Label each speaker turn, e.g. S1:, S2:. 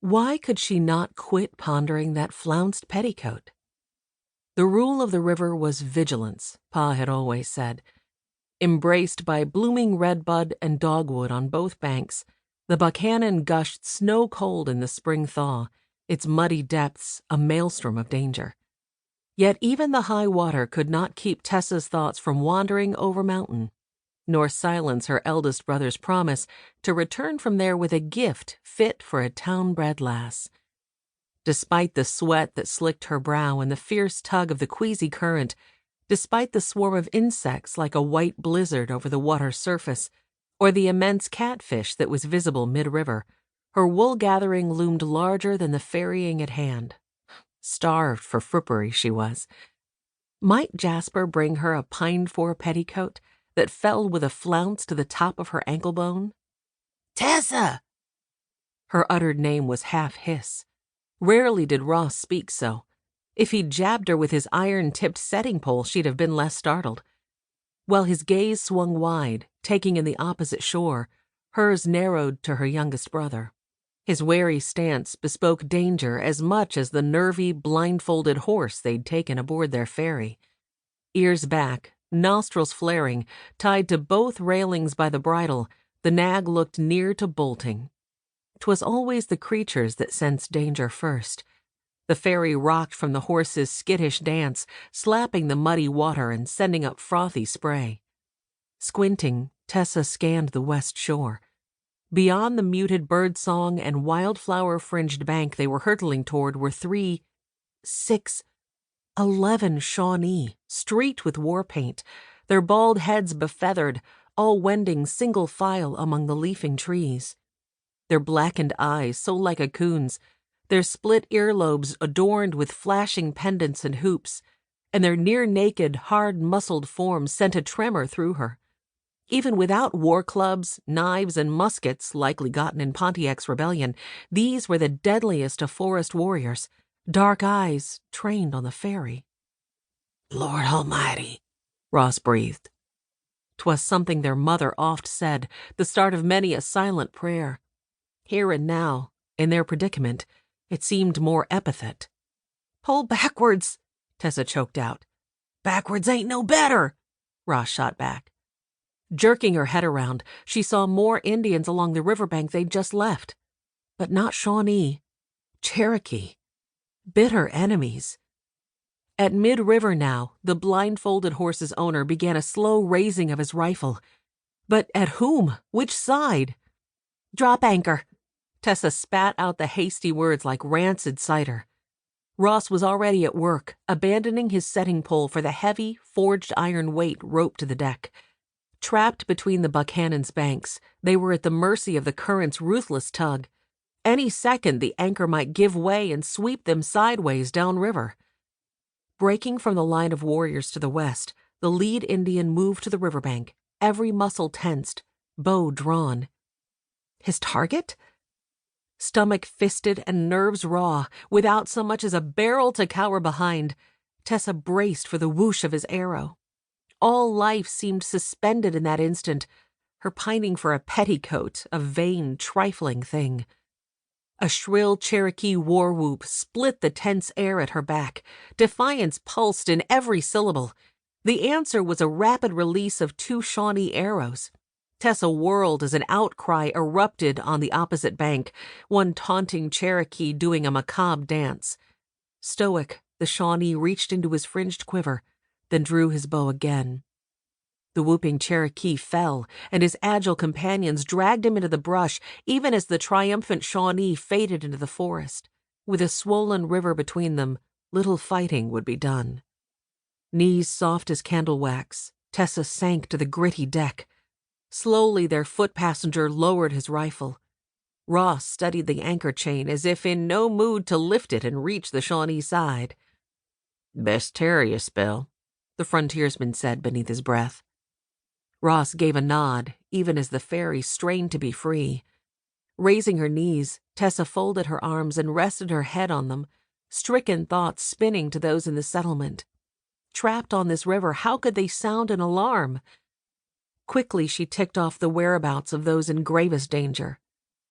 S1: Why could she not quit pondering that flounced petticoat? The rule of the river was vigilance, Pa had always said. Embraced by blooming redbud and dogwood on both banks, the Buchanan gushed snow-cold in the spring thaw, its muddy depths a maelstrom of danger. Yet even the high water could not keep Tessa's thoughts from wandering over mountain, nor silence her eldest brother's promise to return from there with a gift fit for a town-bred lass. Despite the sweat that slicked her brow and the fierce tug of the queasy current, despite the swarm of insects like a white blizzard over the water's surface, or the immense catfish that was visible mid-river, her wool-gathering loomed larger than the ferrying at hand. Starved for frippery she was. Might Jasper bring her a pined-for petticoat that fell with a flounce to the top of her ankle bone? "Tessa!" Her uttered name was half-hiss. Rarely did Ross speak so. If he'd jabbed her with his iron-tipped setting pole, she'd have been less startled. While his gaze swung wide, taking in the opposite shore, hers narrowed to her youngest brother. His wary stance bespoke danger as much as the nervy, blindfolded horse they'd taken aboard their ferry. Ears back, nostrils flaring, tied to both railings by the bridle, the nag looked near to bolting. 'Twas always the creatures that sensed danger first. The ferry rocked from the horse's skittish dance, slapping the muddy water and sending up frothy spray. Squinting, Tessa scanned the west shore. Beyond the muted birdsong and wildflower-fringed bank they were hurtling toward were 3, 6, 11 Shawnee, streaked with war paint, their bald heads befeathered, all wending single file among the leafing trees. Their blackened eyes so like a coon's, their split earlobes adorned with flashing pendants and hoops, and their near-naked, hard-muscled forms sent a tremor through her. Even without war clubs, knives, and muskets likely gotten in Pontiac's rebellion, these were the deadliest of forest warriors, dark eyes trained on the ferry. "Lord Almighty," Ross breathed. 'Twas something their mother oft said, the start of many a silent prayer. Here and now, in their predicament, it seemed more epithet. "Pull backwards," Tessa choked out. "Backwards ain't no better," Ross shot back. Jerking her head around, she saw more Indians along the riverbank they'd just left. But not Shawnee. Cherokee. Bitter enemies. At mid-river now, the blindfolded horse's owner began a slow raising of his rifle. But at whom? Which side? "Drop anchor." Tessa spat out the hasty words like rancid cider. Ross was already at work, abandoning his setting pole for the heavy, forged iron weight roped to the deck. Trapped between the Buchanan's banks, they were at the mercy of the current's ruthless tug. Any second the anchor might give way and sweep them sideways downriver. Breaking from the line of warriors to the west, the lead Indian moved to the riverbank, every muscle tensed, bow drawn. His target? Stomach fisted and nerves raw, without so much as a barrel to cower behind, Tessa braced for the whoosh of his arrow. All life seemed suspended in that instant, her pining for a petticoat, a vain, trifling thing. A shrill Cherokee war whoop split the tense air at her back. Defiance pulsed in every syllable. The answer was a rapid release of 2 Shawnee arrows. Tessa whirled as an outcry erupted on the opposite bank, one taunting Cherokee doing a macabre dance. Stoic, the Shawnee reached into his fringed quiver, then drew his bow again. The whooping Cherokee fell, and his agile companions dragged him into the brush, even as the triumphant Shawnee faded into the forest. With a swollen river between them, little fighting would be done. Knees soft as candle wax, Tessa sank to the gritty deck. Slowly their foot passenger lowered his rifle. Ross studied the anchor chain as if in no mood to lift it and reach the Shawnee side. "Best tarry a spell," the frontiersman said beneath his breath. Ross gave a nod, even as the ferry strained to be free. Raising her knees, Tessa folded her arms and rested her head on them, stricken thoughts spinning to those in the settlement. Trapped on this river, how could they sound an alarm? Quickly she ticked off the whereabouts of those in gravest danger.